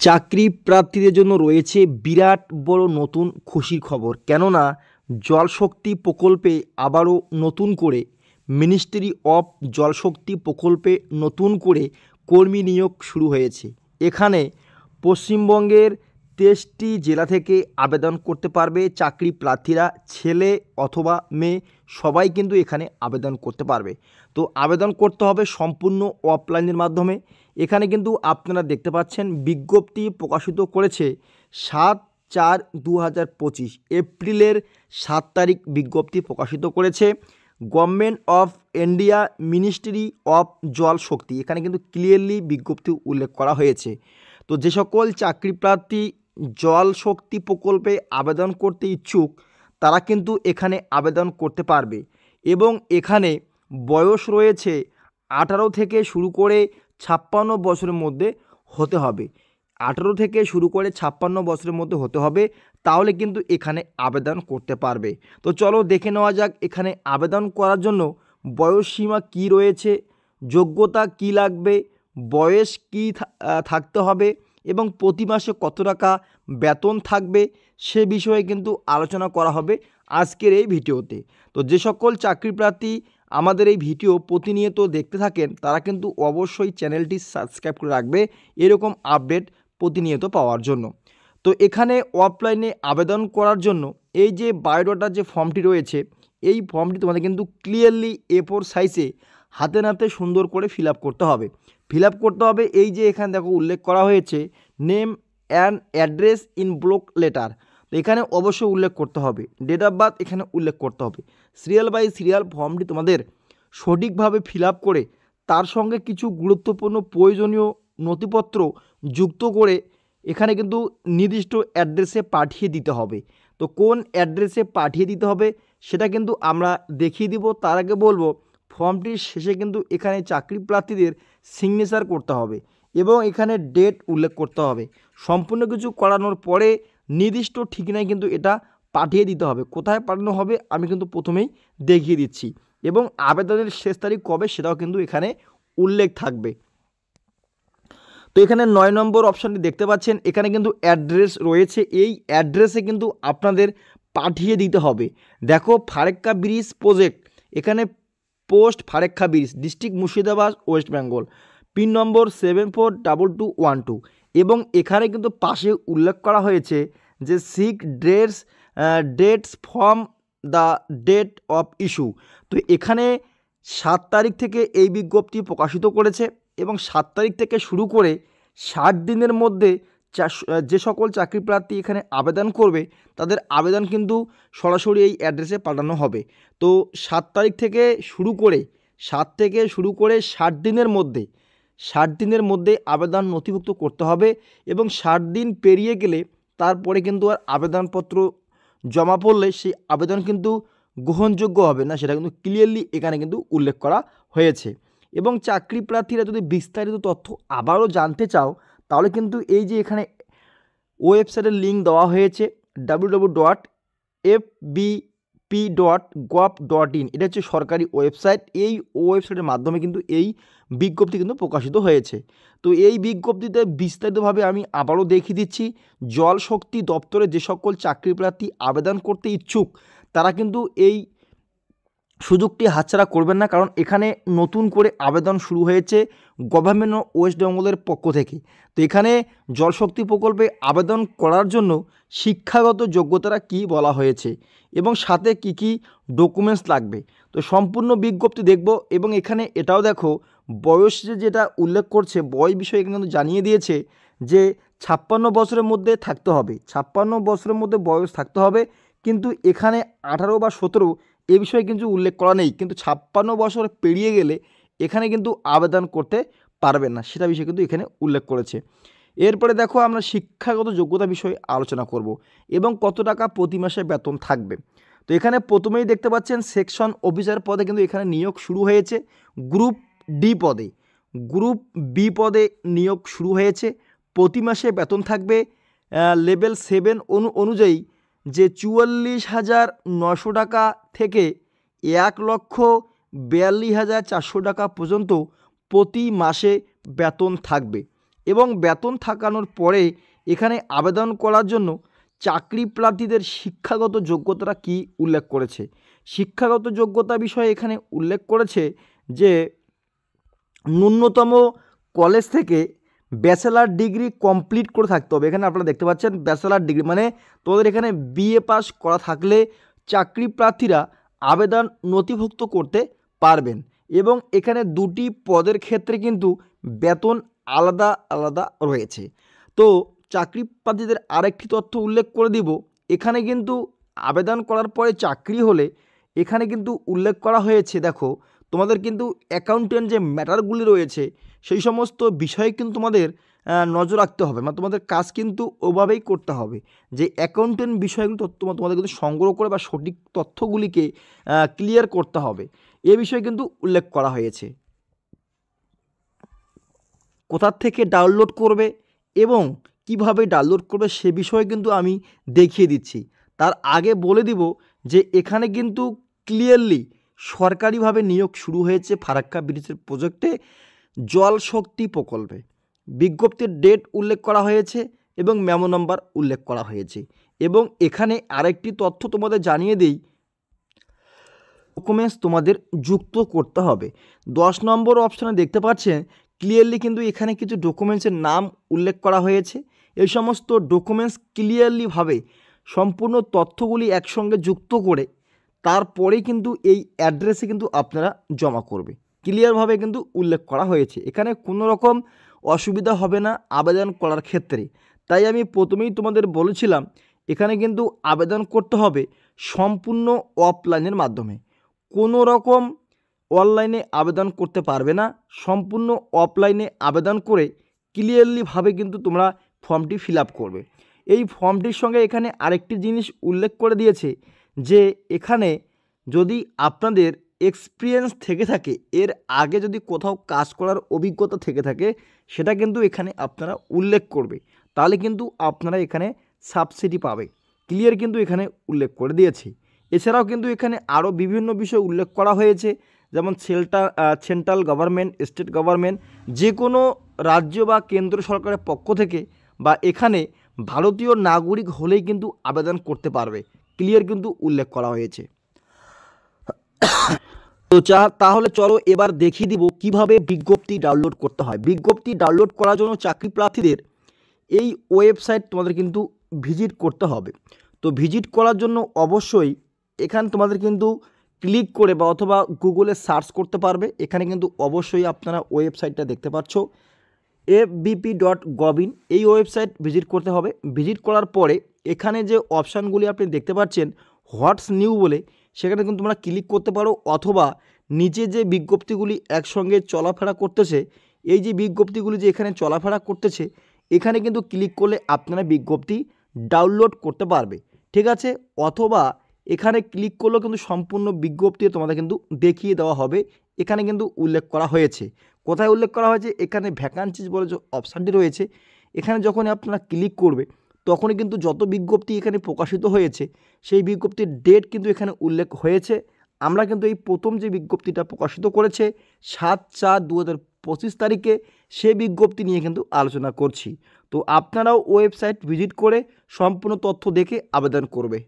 চাকরি প্রার্থীদের জন্য রয়েছে বিরাট বড় নতুন খুশির খবর। কেননা জলশক্তি প্রকল্পে আবারও নতুন করে মিনিস্ট্রি অফ জলশক্তি প্রকল্পে নতুন করে কর্মী নিয়োগ শুরু হয়েছে। এখানে পশ্চিমবঙ্গের 23টি জেলা থেকে আবেদন করতে পারবে চাকরি প্রার্থীরা, ছেলে অথবা মেয়ে সবাই কিন্তু এখানে আবেদন করতে পারবে। তো আবেদন করতে হবে সম্পূর্ণ অফলাইনের মাধ্যমে। এখানে কিন্তু আপনারা দেখতে পাচ্ছেন বিজ্ঞপ্তি প্রকাশিত করেছে 7/4/2025, এপ্রিলের 7 তারিখ বিজ্ঞপ্তি প্রকাশিত করেছে government of India ministry of জল শক্তি। এখানে কিন্তু ক্লিয়ারলি বিজ্ঞপ্তি উল্লেখ করা হয়েছে। তো যে সকল চাকরি প্রার্থী জল শক্তি প্রকল্পে আবেদন করতে ইচ্ছুক তারা কিন্তু এখানে আবেদন করতে পারবে এবং এখানে বয়স রয়েছে 18 থেকে শুরু করে 56 বছরের মধ্যে হতে হবে। 18 থেকে শুরু করে 56 বছরের মধ্যে হতে হবে, তাহলে কিন্তু এখানে আবেদন করতে পারবে। তো চলো দেখে নেওয়া যাক এখানে আবেদন করার জন্য বয়স সীমা কী রয়েছে, যোগ্যতা কি লাগবে, বয়স কি থাকতে হবে এবং প্রতি মাসে কত টাকা বেতন থাকবে সে বিষয়ে কিন্তু আলোচনা করা হবে আজকের এই ভিডিওতে। তো যে সকল চাকরি প্রার্থী আমাদের এই ভিডিও প্রতিনিয়ত দেখতে থাকেন তারা কিন্তু অবশ্যই চ্যানেলটি সাবস্ক্রাইব করে রাখবে এরকম আপডেট প্রতিনিয়ত পাওয়ার জন্য। তো এখানে অফলাইনে আবেদন করার জন্য এই যে বায়োডাটার যে ফর্মটি রয়েছে এই ফর্মটি তোমাদের কিন্তু ক্লিয়ারলি A4 সাইজে হাতে নাতে সুন্দর করে ফিল আপ করতে হবে। এই যে এখানে দেখো উল্লেখ করা হয়েছে name and address in block letter. তো এখানে অবশ্যই উল্লেখ করতে হবে, ডেট অফ বার্থ এখানে উল্লেখ করতে হবে। সিরিয়াল বাই সিরিয়াল ফর্মটি তোমাদের সঠিকভাবে ফিল আপ করে তার সঙ্গে কিছু গুরুত্বপূর্ণ প্রয়োজনীয় নথিপত্র যুক্ত করে এখানে কিন্তু নির্দিষ্ট অ্যাড্রেসে পাঠিয়ে দিতে হবে। তো কোন অ্যাড্রেসে পাঠিয়ে দিতে হবে সেটা কিন্তু আমরা দেখিয়ে দিব। তার আগে বলবো ফর্মটির শেষে কিন্তু এখানে চাকরি প্রার্থীদের সিগনেচার করতে হবে এবং এখানে ডেট উল্লেখ করতে হবে। সম্পূর্ণ কিছু করানোর পরে নির্দিষ্ট ঠিকানায় কিন্তু এটা পাঠিয়ে দিতে হবে। কোথায় পাঠানো হবে আমি কিন্তু প্রথমেই দেখিয়ে দিচ্ছি এবং আবেদনের শেষ তারিখ কবে সেটাও কিন্তু এখানে উল্লেখ থাকবে। তো এখানে 9 নম্বর অপশানটি দেখতে পাচ্ছেন, এখানে কিন্তু অ্যাড্রেস রয়েছে, এই অ্যাড্রেসে কিন্তু আপনাদের পাঠিয়ে দিতে হবে। দেখো ফারাক্কা ব্রিজ প্রজেক্ট, এখানে post Farakka bridge, district Murshidabad, west Bengal, pin number 742212 এবং এখানে কিন্তু পাশে উল্লেখ করা হয়েছে যে sick dates from the date of issue. তো এখানে 7 তারিখ থেকে এই বিজ্ঞপ্তি প্রকাশিত করেছে এবং 7 তারিখ থেকে শুরু করে 60 দিনের মধ্যে যে সকল চাকরি প্রার্থী এখানে আবেদন করবে তাদের আবেদন কিন্তু সরাসরি এই অ্যাড্রেসে পাঠানো হবে। তো 7 তারিখ থেকে শুরু করে 60 দিনের মধ্যে আবেদন নথিভুক্ত করতে হবে এবং 60 দিন পেরিয়ে গেলে তারপরে কিন্তু আর আবেদনপত্র জমা পড়লে সেই আবেদন কিন্তু গ্রহণযোগ্য হবে না, সেটা কিন্তু ক্লিয়ারলি এখানে কিন্তু উল্লেখ করা হয়েছে। এবং চাকরি প্রার্থীরা যদি বিস্তারিত তথ্য আবারও জানতে চাও তাহলে কিন্তু এই যে এখানে ওয়েবসাইটের লিঙ্ক দেওয়া হয়েছে www.fbp.gov.in, এটা হচ্ছে সরকারি ওয়েবসাইট। এই ওয়েবসাইটের মাধ্যমে কিন্তু এই বিজ্ঞপ্তি কিন্তু প্রকাশিত হয়েছে। তো এই বিজ্ঞপ্তিতে বিস্তারিতভাবে আমি আবারও দেখিয়ে দিচ্ছি। জল শক্তি দপ্তরে যে সকল চাকরি প্রার্থী আবেদন করতে ইচ্ছুক তারা কিন্তু এই সুযোগটি হাতছাড়া করবেন না, কারণ এখানে নতুন করে আবেদন শুরু হয়েছে গভর্নমেন্ট অফ ওয়েস্ট বেঙ্গলের পক্ষ থেকে। তো এখানে জলশক্তি প্রকল্পে আবেদন করার জন্য শিক্ষাগত যোগ্যতাটা কি বলা হয়েছে এবং সাথে কি কি ডকুমেন্টস লাগবে। তো সম্পূর্ণ বিজ্ঞপ্তি দেখব এবং এখানে এটাও দেখো বয়স যেটা উল্লেখ করছে বয়স বিষয়ে কিন্তু জানিয়ে দিয়েছে যে 56 বছরের মধ্যে থাকতে হবে, 56 বছরের মধ্যে বয়স থাকতে হবে। কিন্তু এখানে 18 বা 17 এ বিষয়ে কিন্তু উল্লেখ করা নেই, কিন্তু 56 বছর পেরিয়ে গেলে এখানে কিন্তু আবেদন করতে পারবেন না, সেটা বিষয়ে কিন্তু এখানে উল্লেখ করেছে। এরপরে দেখো আমরা শিক্ষাগত যোগ্যতা বিষয়ে আলোচনা করব এবং কত টাকা প্রতি মাসে বেতন থাকবে। তো এখানে প্রথমেই দেখতে পাচ্ছেন সেকশন অফিসার পদে কিন্তু এখানে নিয়োগ শুরু হয়েছে। গ্রুপ বি পদে নিয়োগ শুরু হয়েছে। প্রতি মাসে বেতন থাকবে লেভেল 7 অনুযায়ী যে 44,900 টাকা থেকে 1,42,400 টাকা পর্যন্ত প্রতি মাসে বেতন থাকবে। এবং বেতন থাকানোর পরে এখানে আবেদন করার জন্য চাকরি প্রার্থীদের শিক্ষাগত যোগ্যতাটা কি উল্লেখ করেছে। শিক্ষাগত যোগ্যতা বিষয়ে এখানে উল্লেখ করেছে যে ন্যূনতম কলেজ থেকে ব্যাচেলার ডিগ্রি কমপ্লিট করে থাকতে হবে। এখানে আপনারা দেখতে পাচ্ছেন ব্যাচেলার ডিগ্রি মানে তোমাদের এখানে বিএ পাস করা থাকলে চাকরি প্রার্থীরা আবেদন নথিভুক্ত করতে পারবেন। এবং এখানে দুটি পদের ক্ষেত্রে কিন্তু বেতন আলাদা আলাদা রয়েছে। তো চাকরি প্রার্থীদের আরেকটি তথ্য উল্লেখ করে দিব, এখানে কিন্তু আবেদন করার পরে চাকরি হলে এখানে কিন্তু উল্লেখ করা হয়েছে, দেখো তোমাদের কিন্তু অ্যাকাউন্টেন্ট যে ম্যাটারগুলি রয়েছে সেই সমস্ত বিষয়ে কিন্তু তোমাদের নজর রাখতে হবে, মানে তোমাদের কাজ কিন্তু ওভাবেই করতে হবে যে অ্যাকাউন্টেন্ট বিষয়গুলো তোমাদের কিন্তু সংগ্রহ করে বা সঠিক তথ্যগুলিকে ক্লিয়ার করতে হবে, এ বিষয়ে কিন্তু উল্লেখ করা হয়েছে। কোথা থেকে ডাউনলোড করবে এবং কিভাবে ডাউনলোড করবে সে বিষয়ে কিন্তু আমি দেখিয়ে দিচ্ছি। তার আগে বলে দিব যে এখানে কিন্তু ক্লিয়ারলি সরকারিভাবে নিয়োগ শুরু হয়েছে ফারাক্কা ব্রিজের প্রজেক্টে জল শক্তি প্রকল্পে। বিজ্ঞপ্তির ডেট উল্লেখ করা হয়েছে এবং মেমো নাম্বার উল্লেখ করা হয়েছে। এবং এখানে আরেকটি তথ্য তোমাদের জানিয়ে দিই, ডকুমেন্টস তোমাদের যুক্ত করতে হবে। 10 নম্বর অপশানে দেখতে পাচ্ছেন ক্লিয়ারলি কিন্তু এখানে কিছু ডকুমেন্টসের নাম উল্লেখ করা হয়েছে। এই সমস্ত ডকুমেন্টস ক্লিয়ারলিভাবে সম্পূর্ণ তথ্যগুলি একসঙ্গে যুক্ত করে তারপরেই কিন্তু এই অ্যাড্রেসে কিন্তু আপনারা জমা করবে। ক্লিয়ারভাবে কিন্তু উল্লেখ করা হয়েছে, এখানে কোনো রকম অসুবিধা হবে না আবেদন করার ক্ষেত্রে। তাই আমি প্রথমেই তোমাদের বলেছিলাম এখানে কিন্তু আবেদন করতে হবে সম্পূর্ণ অফলাইনের মাধ্যমে, কোনো রকম অনলাইনে আবেদন করতে পারবে না। সম্পূর্ণ অফলাইনে আবেদন করে ক্লিয়ারলিভাবে কিন্তু তোমরা ফর্মটি ফিল আপ করবে। এই ফর্মটির সঙ্গে এখানে আরেকটি জিনিস উল্লেখ করে দিয়েছে যে এখানে যদি আপনাদের এক্সপিরিয়েন্স থেকে থাকে, এর আগে যদি কোথাও কাজ করার অভিজ্ঞতা থেকে থাকে সেটা কিন্তু এখানে আপনারা উল্লেখ করবে, তাহলে কিন্তু আপনারা এখানে সাবসিডি পাবে। ক্লিয়ার কিন্তু এখানে উল্লেখ করে দিয়েছে। এছাড়াও কিন্তু এখানে আরও বিভিন্ন বিষয় উল্লেখ করা হয়েছে, যেমন সেন্ট্রাল গভর্নমেন্ট, স্টেট গভর্নমেন্ট, যে কোনো রাজ্য বা কেন্দ্র সরকারের পক্ষ থেকে বা এখানে ভারতীয় নাগরিক হলেই কিন্তু আবেদন করতে পারবে। ক্লিয়ার কিন্তু উল্লেখ করা হয়েছে। তো তাহলে চলো এবার দেখিয়ে দিব কিভাবে বিজ্ঞপ্তি ডাউনলোড করতে হয়। বিজ্ঞপ্তি ডাউনলোড করার জন্য চাকরি প্রার্থীদের এই ওয়েবসাইট তোমাদের কিন্তু ভিজিট করতে হবে। তো ভিজিট করার জন্য অবশ্যই এখানে তোমাদের কিন্তু ক্লিক করে বা অথবা গুগলে সার্চ করতে পারবে। এখানে কিন্তু অবশ্যই আপনারা ওয়েবসাইটটা দেখতে পাচ্ছ fbp.gov.in, এই ওয়েবসাইট ভিজিট করতে হবে। ভিজিট করার পরে এখানে যে অপশানগুলি আপনি দেখতে পাচ্ছেন হোয়াটস নিউ বলে, সেখানে কিন্তু তোমরা ক্লিক করতে পারো, অথবা নিচে যে বিজ্ঞপ্তিগুলি একসঙ্গে চলাফেরা করতেছে, এই যে বিজ্ঞপ্তিগুলি যে এখানে চলাফেরা করতেছে এখানে কিন্তু ক্লিক করলে আপনারা বিজ্ঞপ্তি ডাউনলোড করতে পারবে, ঠিক আছে। অথবা এখানে ক্লিক করলেও কিন্তু সম্পূর্ণ বিজ্ঞপ্তি তোমাদের কিন্তু দেখিয়ে দেওয়া হবে। এখানে কিন্তু উল্লেখ করা হয়েছে, কোথায় উল্লেখ করা হয়েছে, এখানে ভ্যাকান্সিজ বলে যে অপশানটি রয়েছে এখানে যখনই আপনারা ক্লিক করবে তখনই কিন্তু যত বিজ্ঞপ্তি এখানে প্রকাশিত হয়েছে সেই বিজ্ঞপ্তির ডেট কিন্তু এখানে উল্লেখ হয়েছে। আমরা কিন্তু এই প্রথম যে বিজ্ঞপ্তিটা প্রকাশিত করেছে 7/4/2025 তারিখে, সে বিজ্ঞপ্তি নিয়ে কিন্তু আলোচনা করছি। তো আপনারাও ওয়েবসাইট ভিজিট করে সম্পূর্ণ তথ্য দেখে আবেদন করবে।